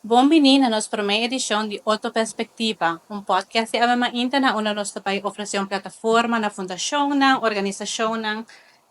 Bom-vindo à nossa primeira edição de Auto Perspectiva, um podcast que ama ainda na onde nós também oferecer uma plataforma na fundação, na organização, na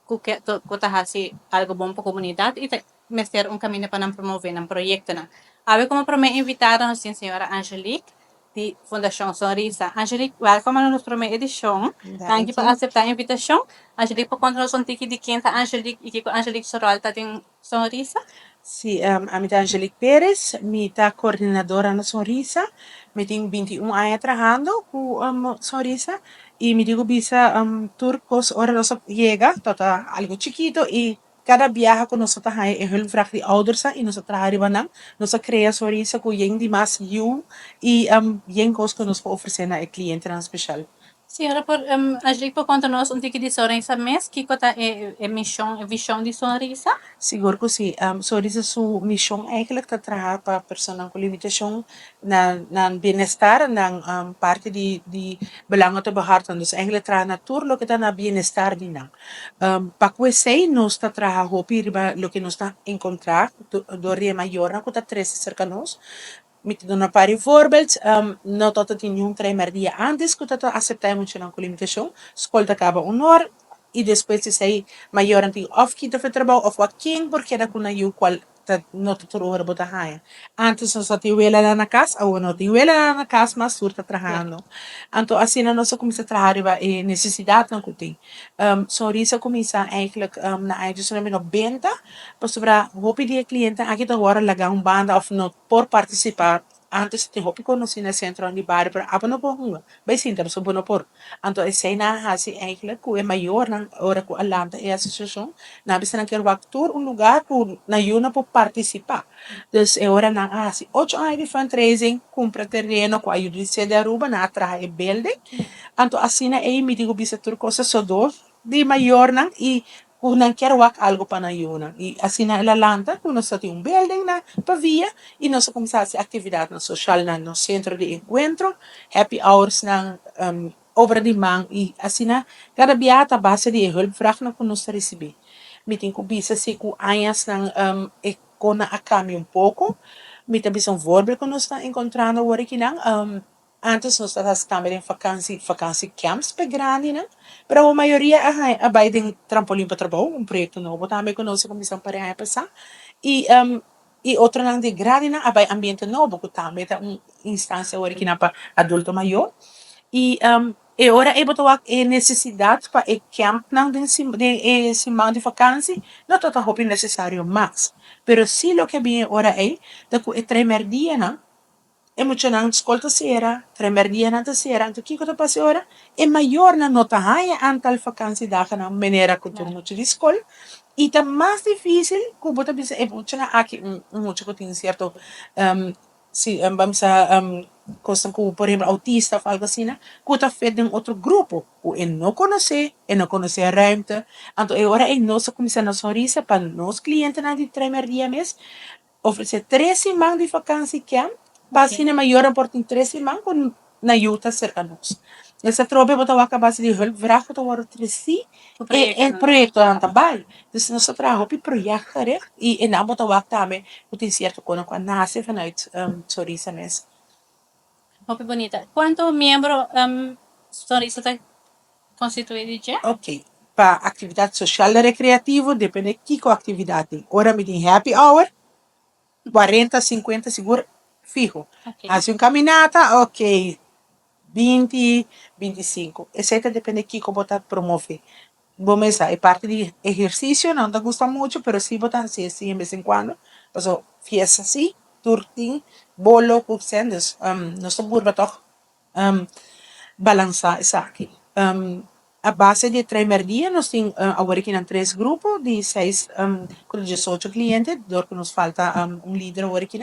que hasi algo bom para a comunidade e mestre um caminho para promover um projeto na. Ave como primeira invitada nós temos a senhora Angelique de Fundação Sonrisa. Angelique, welcome à nossa primeira edição. Thank you por aceitar a invitação. Angelique, por conta nós um tiki de quinta Angelique e que Angelique Sorol está em Sonrisa. Sì, a mim Angelique Pérez, mi tá coordenadora na Sonrisa, mi tenho 21 anos trabalhando com Sonrisa e me digo bisa turcos ora nós llega, tota algo chiquito e cada viaje que nós tá hai é heel vraag die ouders e nós trabalhamos nan, nós cria Sonrisa com yen di mas you e yen cos que nós oferecer na cliente na especial. Senhora, Angelique, por conta nós um tiki de Sonrisa mês, que cota é missão, é visão de Sonrisa? Siguro ko si Sonrisa su mission eigenlijk te trabalhar para pessoas com limitação na bem-estar, na parte de belangen te behartigen. Dus eigenlijk trabalhar na tudo que está na bem-estar din nang. Para que sei nós está trabalhar hopi riba lo que nós está encontrar do ria maior na kuta tres cerca nós. Met te doen een paar voorbeeld. Nou tot het in een 3 dia antes que tu aceitamos com limitação. Escolta acaba hora e depois se sei maior antigo of kita foi trabalho of wat king porque era kuna you qual não te trouxe a botar raia. Antes nós só tínhamos ela na casa, ou não tínhamos ela na casa, mas surta trabalhando. Então assim nós começa a trabalhar e necessidade não tem. Sorriso começa eigenlijk na edição de 90, para sobre hopi dia cliente aqui tá agora lagar banda of não por participar. Antes te hopi conheci na centro de bar para abano po hunga. Bay sinta so bono por. Anto ay na hasi eigenlijk ku é maior na hora ku alanta é associação na bisa na quero actor lugar ku na yuna po participar. Dus é hora na hasi 8 anos de fundraising compra terreno ku ajuda de Aruba na atrair building. Anto assim na é me digo bisa tur coisa só do de maior na e kung nang quero algo para na yuna. E assim na lalanta kung nós tem building na pavia e nós começamos a atividade no social na no centro de encontro, happy hours na over die man e assim na cada biata base de hulpvraag na que nós receber. Meeting com bisa se com anhas na e kona a caminho pouco. Mita bisa um voorbeeld que nós está encontrando agora que não antes nós estávamos também em vakansie camps para grande não, pero a maioria abai de trampolim para trabalho projeto novo também que nós começamos para aí passar e outro não de grande não abai ambiente novo que também é instância agora que não para adulto maior e ora e botou a necessidade para e camp não de esse de vakansie não toda roupa necessário mas pero se lo que bem ora é da que é tremer dia não emocionante escolta sera tremer dia na sera então que eu passe ora é maior na nota high antal vakansie dagen na maneira que tu muito de escola e tá mais difícil que botar bisa emocionar aqui muito que tem certo se vamos a coisa como por exemplo autista ou algo assim, né? Que está feito em outro grupo, o e não conhecer a ruimte. Então, agora é nós começando a sorrir para nós clientes na de primeiro dia mês, oferecer 3 semanas de vacância que é, para assim maior por 3 semanas com na ajuda cerca de nós. Essa tropa botar a base de hulp, vraag het over tresi, en proyecto aan tabay. Dus nós trabalhamos op proyecto recht, e na botar o também, o tem certo quando nasce vanuit Sorisa mes. Muito bonita. Quanto membro Sonrisa está constituído já? Ok. Para atividade social e recreativa, depende de que atividade. Ora me tem happy hour, 40, 50 seguro, fijo. Okay. Hace uma caminata, ok. 20, 25. Essa depende de que botar promover. Vamos a, é parte de exercício, não te gusta muito, pero sí botar assim, de vez em quando. Então, fiesta assim, turting, bolo, cupsendes. Nós estamos toch balançar isso aqui. A base de primeiro dia, nós temos agora aqui em 3 grupos de 6, com 18 clientes, dor que nos falta líder agora aqui.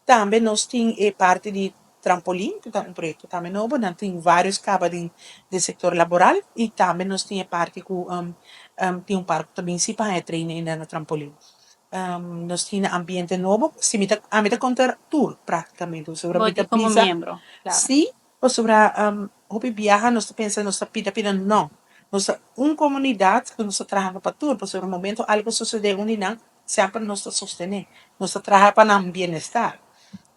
Também nós temos parte de trampolim, que é projeto também novo, nós temos vários cabos de setor laboral e também nós temos parte com tem parque também se para treinar no trampolim. Nós temos ambiente novo, se me a contar tour praticamente sobre Vou como membro. Claro. Sim, ou sobre hobby viaja, nós pensamos nós pida não. Nós comunidade que nós trabalhamos para tudo, por um momento algo sucede onde não sempre nós sostener, nós trabalhamos para o bem-estar.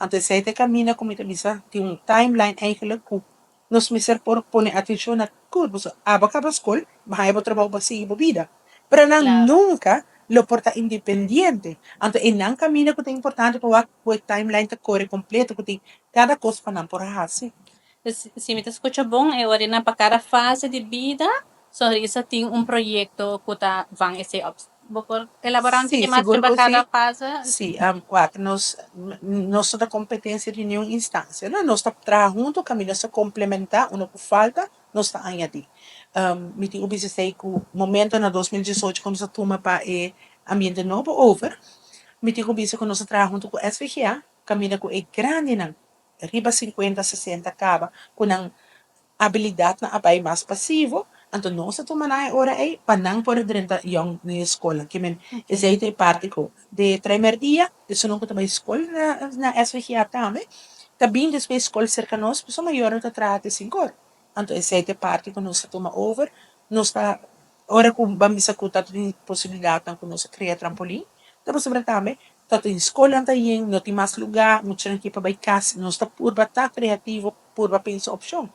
Anto aceite camina como ita bisa, tem timeline eigenlijk kung nos miser por pone atención na good, so aba ka ba school, bahaya ba trabaho ba si ibo vida. Pero nang Claro. nunca lo porta independiente. Anto inang camina ko te importante pa wak po timeline ta core completo ko te cada coisa pa nan por hasi. Se me escucha bom, é hora na para cada fase de vida, só isso tem projeto que tá vão esse vou elaborar um Sim, pouquinho mais seguro sobre que cada sim. fase. Sim, quatro, nós da competência de nenhuma instância. Né? Nós estamos trabalhando junto, caminho se complementar, o que falta, nós estamos añadir. Me tenho observado que o momento na 2018, quando se toma para o ambiente novo, over, me tenho observado que nós trabalhamos junto com o SVGA, caminho com o grande, não, riba 50, 60, acaba, com a habilidade na abay mais passivo, anto não se toma na hora aí, panang por dentro yung na escola, que men, esse aí tem parte ko. De primeiro dia, de sunong ko também escola na SVGA também, também depois escola cerca nós, pessoa maior ta trate 5 horas. Anto esse aí tem parte ko nós toma over, nós tá, ora kung bambisa ko tato din possibilidade ng nós criar trampolim, tapos sobre também, tato em escola ta yin, não tem mais lugar, muito não que para casa, nós tá purba tá criativo, purba pensa opção.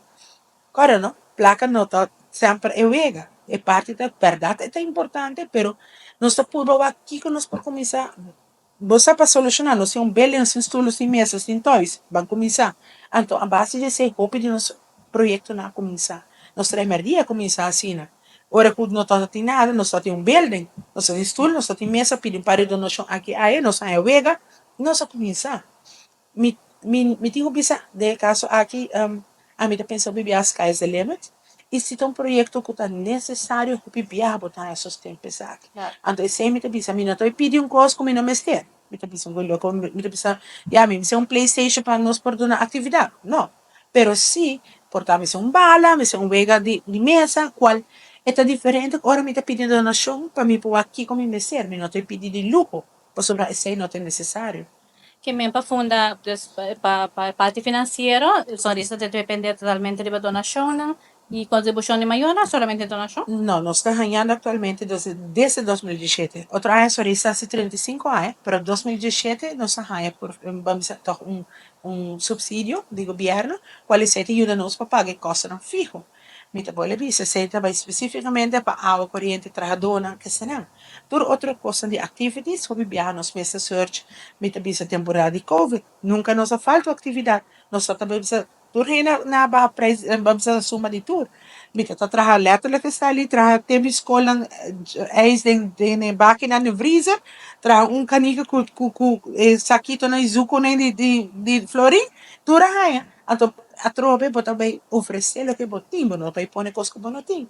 Claro, no? Placa no to sempre é wega. É parte da verdade, é importante, pero nós está por aqui que nós por começar. Você para solucionar, nós temos um belo sem estudos, sem mesas, sem toys, vamos começar. Então, a base de ser hope de nosso projeto na começar. Nós primeiro dia começar assim, né? Ora que não está tem nada, nós só tem um building, nós só tem estudo, nós só tem mesa, pedimos para donação aqui, aí, nós é wega, nós só começar. Me tenho bisa de caso aqui, a minha pensão bibia sky is the limit. E se tem um projeto que está necessário, que bibia botar esses tempos aqui. Então, esse é minha bisa, minha estou pedindo coisa como não me ester. Minha bisa, minha bisa, já, me é um PlayStation para nós por uma atividade. Não. Pero se, portar me um bala, me um vega de mesa, qual é diferente. Agora me está pedindo donação para me pôr aqui como me ser. Me não estou pedindo de luxo. Para sobrar esse não é necessário. Que mesmo para funda para parte financeira, só isso depende totalmente da donação e contribuição de maior, solamente donação. No, nós estamos ganhando atualmente desde 2017. Outra área só está há 35 anos, pero 2017 nós ganhamos por vamos dizer, subsídio do governo, qual ajuda nós para pagar custos não fixos. Mita boa visa, aceita vai especificamente para água corrente, trabalhadora, que se não. Por outra coisa de activities, como viajar meses search, mita visa temporada de COVID, nunca nos falta atividade. Nós só também precisa turno na vamos dizer, suma de tour. Mita tá trabalhando letterlijk está ali, trabalha tempo escola, eis de máquina no freezer, trabalha canica com saquito na izuko de florim, tu raia. Então, a trobe bota bem oferecer o que botim, não vai pôr coisa que bonotim.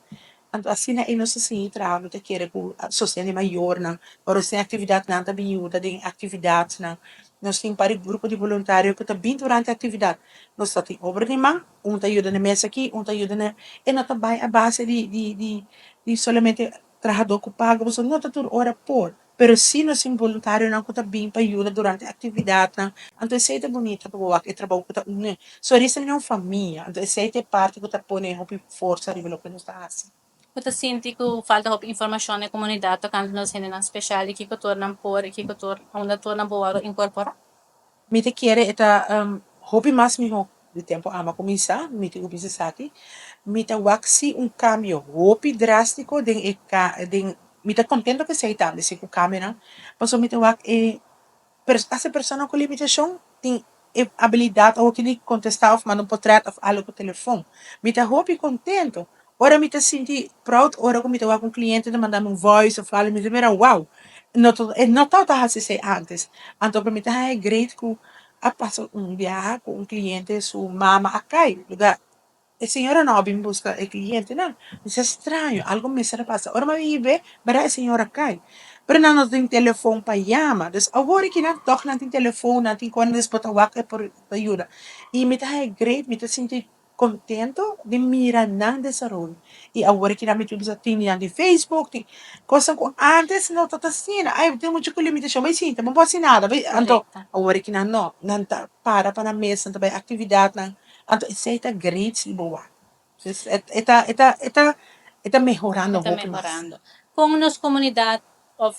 Então, assim, né, nós assim, trabalho, te querer com a sociedade maior, não, para sem atividade não tá bem ajuda, tem atividades, não. Nós temos para grupo de voluntário que está bem durante a atividade. Nós só tem obra de mão, tá ajuda na mesa aqui, tá ajuda na... E não também a base de somente trabalhador que paga, você não está tudo hora por. Pero se nós temos voluntário, não está bem para ajuda durante a atividade, não. Então, isso é bonito, porque o trabalho que está... Só isso não é uma família. Então, isso é parte que está pondo força de lo que nós está assim. Kita sinti ko falta ko informação na comunidade quando nós ainda especial que ko tornam por que ko onda tornam boa incorpora. Me te quiere eta hobby mais me de tempo ama começar, me te ubisa sati, me te waxi cambio hobby drástico me te contento que sei tam, desse com câmera, mas me te wax essa pessoa com limitação tem habilidade ou que contestar of mandar um portrait of algo por telefone. Me te hobby contento. Ora me te senti proud, ora que me te wax com cliente de mandar voice of fala, me te mira wow. Não tá assim antes. Então para mim tá é great que a passo viaje com cliente su mama acá, lugar a senhora não vem buscar o cliente, não. Isso é estranho, algo me será passa. Ora, mas vive, para a senhora cai. Pero não tem telefone para chamar. Dus agora que não toca, não tem telefone, não tem quando eles botam waka por ajuda. E me tá great, me tá sentindo contento de mirar não dessa role. E agora que não me tudo tem de Facebook, tem coisa com antes não tá assim. Ai, tem muito limitação, mas sim, não pode nada. Então, agora que não tá para na mesa, também atividade, não. Então, isso está great, boa. Está melhorando Está um pouco mais. mejorando. Com nos comunidade of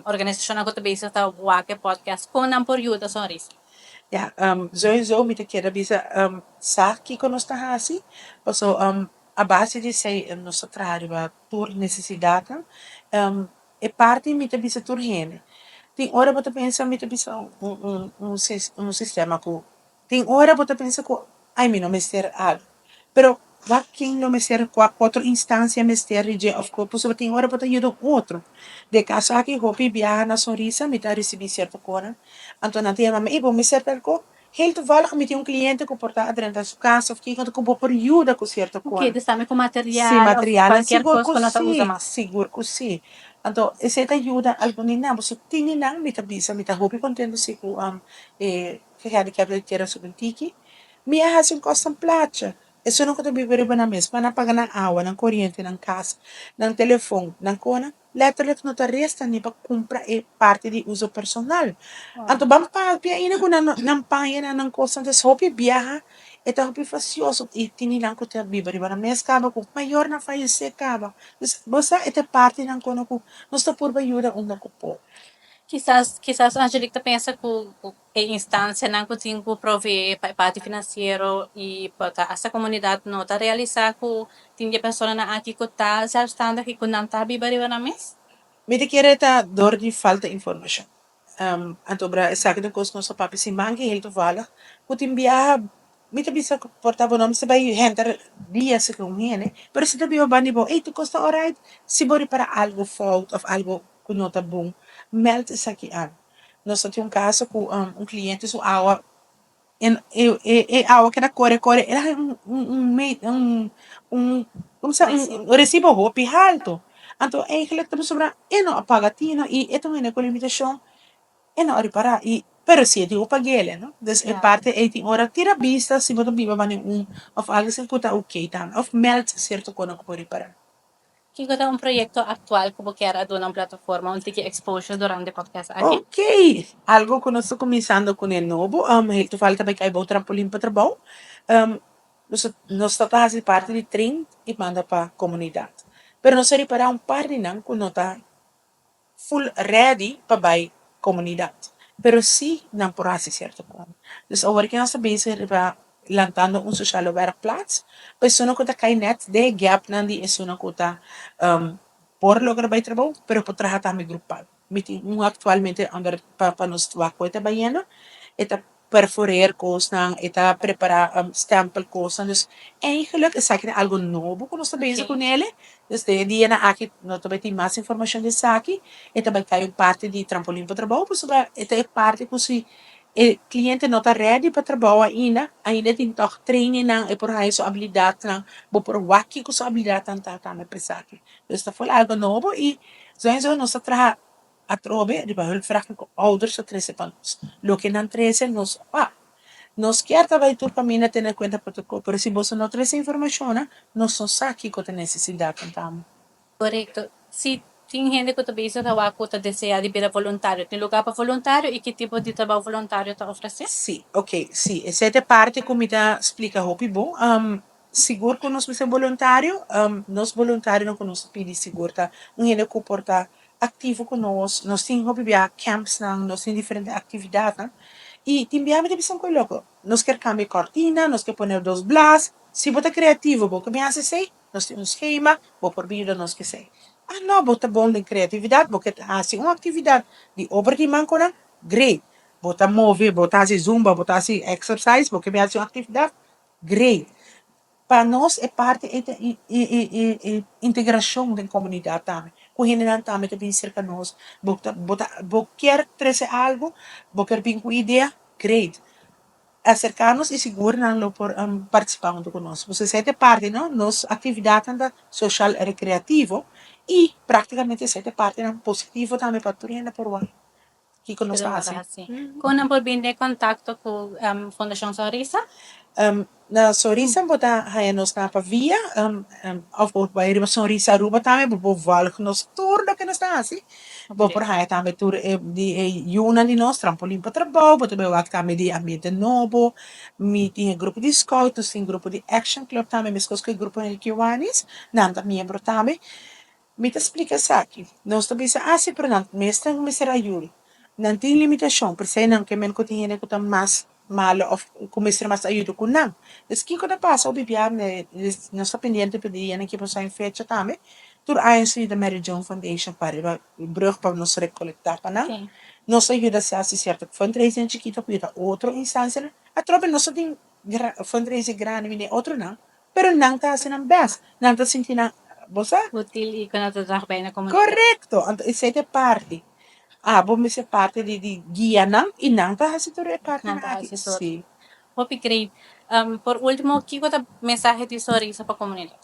organisação ako tabi sa Wake Podcast kung ang poryuda Soris. Ja, sowieso met de kera bisa saki konos na hasi. So, a base de sei nossa trabalho por necessidade, é parte mita bisa tur hene. Tem hora você pensa mita bisa um sistema que tem hora você pensa que ai mim não me ser algo. Pero quem não me ser quatro instância me ser de of course, você tem hora você ajuda outro. De caso aqui hopi viaja na sonrisa, mita recebi certo coisa. Então, na tia mama, ibo, me serve ko. Heel toevallig met um cliente que porta dentro da sua casa, of que ko por ajuda com certa Okay, coisa. destami com Sim, material of material, qualquer seguro coisa que kung nata usa sim, mas. seguro que sim. Então, essa ajuda algo nina, você tinha nang mita bisa, mita hopi contendo se ko que had que abrir tierra sobre tiki. Minha hasin costam placha. Isso não conta biberi ba na mes, para pagar ng awa, ng kuryente, ng casa, ng telefone, ng kona. Letterlijk notarista ni pa compra e parte di uso personal. Anto bang pa piaina ko na ng pangina ng constantes hopi biyaha ito hopi facioso e tinilang ko te biberi ba na mes kaba ko mayor na fallecer kaba. Basta ito parte ng kono ko nosta purba yura uno ko po. Quizás Angelique pensa que a instância não consegue prover parte financeiro e para essa comunidade não está realizar que tinha pessoa na aqui que está já estando aqui que não está bibari na mes. Met kere ta door die falta information. Anto bra sak de kos nosso papi si mangi heel toevallig. Kut in biya mita bisa portavo nom se bay henter dia se com hene. Pero se tabi bani bo, hey, tu costa alright. Si bori para algo fault of algo kunota bom. Meld is aqui an. Nós tinha um caso com cliente su awa awa que na core era como se um recibo hopi alto. Então, eigenlijk estamos sobre eno apagatina e ito nga com limitação eno a reparar e pero se di upagele, no? Dus in parte 18 ora tira vista se boto biba bani of alles in kuta okay tan of melt certo kono ko reparar. Que é um projeto atual que você quer doar na plataforma onde que exposure durante o podcast aqui. Ok, algo que nós estamos começando com o novo, tu fala também que é bom trampolim para trabalho. Nós estamos fazendo parte de trem e manda para a comunidade. Pero nós reparar par de não que não está full ready para a comunidade. Pero sim, não por assim certo como. Dus over que nós estamos bezig para lantando um social werkplaats. Pues não conta cai net de gap nandi é não conta por lograr bem trabalho, pero por trabalhar também grupal. Meeting actualmente under para nos trabalho está bem, eta perforeer koos eta preparar stempel koos dus eigenlijk is eigenlijk algo novo que nós estamos bezig com ele. Dus de dia na aqui nós também tem mais informação de aqui eta vai cair parte de trampolim para trabalho, pues eta é parte que se o cliente não está ready para trabalhar ainda tem toch training não é por aí sua habilidade não vou por waki com sua habilidade não tá me pensar aqui. Dus dat foi algo novo e zo nós trabalhar a trove di ba hulpvraag ko ouders sa 13 panos. Lo que nan 13 nos quer trabalhar tur camina tener cuenta protocolo, pero si vos no traes información, nos son saki ko te necesidad cantamo. Correto. Se tem gente que também se trabalha com a desejar de virar voluntário, tem lugar para voluntário e que tipo de trabalho voluntário está oferecendo? Sì, ok, sì. E siete parte come da explica hopi bom. Sigur que nós somos voluntário, nós voluntário não conosco pedi seguro tá. Ele que porta ativo conosco, nós temos hopi bia camps nós temos diferentes atividades, né? E timbiame de bisão logo. Nós quer cambiar cortina, nós quer poner dos blas. Se bota criativo, bo que me hace sei, nós temos um esquema, bo por vida nós que sei. Ah, não, bota bom de criatividade, bo que hace uma atividade de obra de manco, né? Great. Bota move, bota zumba, bota exercise, porque me hace uma atividade, great. Para nós é parte da integração da comunidade também. Com ele não também também cerca de nós. Bota quer trazer algo, bota quer vir com ideia, great. Acercar-nos e seguro não por participando conosco. Você sente parte, não? Nos atividades da social recreativo e praticamente sente parte da positivo também para tudo por lá. Que conosco assim. Kung nang de contato com a Fundação Sorisa? Na Sorisa bota nos na pavia of by riba Sorisa Aruba também bo val que nos turno que nós está assim bo por haya também tur di yuna di nós trampolim para trabalho bo também wak também di ambiente novo mi tinha grupo de scout nós tinha grupo de action club também mesmo que grupo de Kiwanis nanda membro também Me te explica aqui. Nós também sa assim, portanto, mesmo me será Yuri. Não tem limitação, por isso não que men ko tingin ko tam mas malo of kumisir mas ayudo ko não. Des que quando passa o bibia me nós está pendiente pedir yan que possa em fecha também. Tur ANC da Mary John Foundation para o brug para nós recolectar para não. Okay. Nos ajuda a se certo fundraising chiquito para outra instância. A tropa nós tem fundraising grande, mini outro não. Pero não está sendo best. Não está sentindo bosa? Útil y con trabajo na komunidad. Correcto. Isso é parte. Ah, vamos ser parte de guia não e não tá se tornar parte Nang na aqui. asesor. Sim. Hope great. Por último, ¿qué mensaje de Sorry sa comunidad?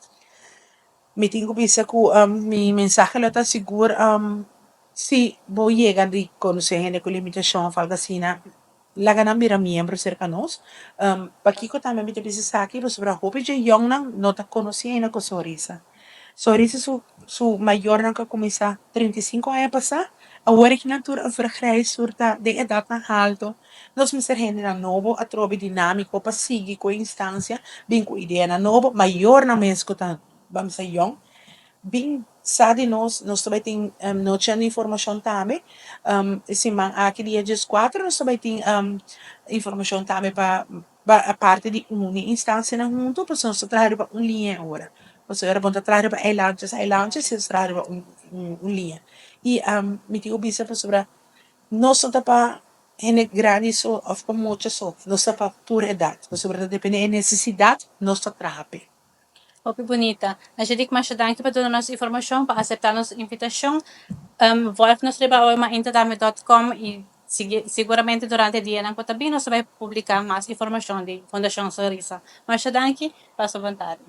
Me tengo bisa ko mi mensaje lo ta seguro si vou llegar de conocer gente com limitação falta sina laga na mira membro cercanos paki ko também me te bisa saki lo sobre hope je young nang no ta conocendo com sorisa sorisa su maior nang ka começar 35 anos passar agora que natura vergrijs surta de edad na alto nós me ser gente na novo a trobe dinâmico pa sigi com instância bem com ideia na novo maior na mês ko ta vamos a young bem sabe nós também tem não tinha informação também esse man aqui dia 4 nós também tem informação também para a parte de uma instância na junto para nós trabalhar para linha agora você era bom trabalhar para lounges se trabalhar para linha e me digo bisa para sobre nós só para en grande so of para muito so nós só para toda idade sobre depende da necessidade nós só trabalhar Hope bonita. Najadik masyadang ito pa doon nos informasyon, pa-acceptar nos invitasyon. Wolf nos riba o maintadami.com e seguramente durante o dia ng Cotabino sa vai publicar mais informasyon di Fundação Sorisa. Masyadang ki, paso vontade.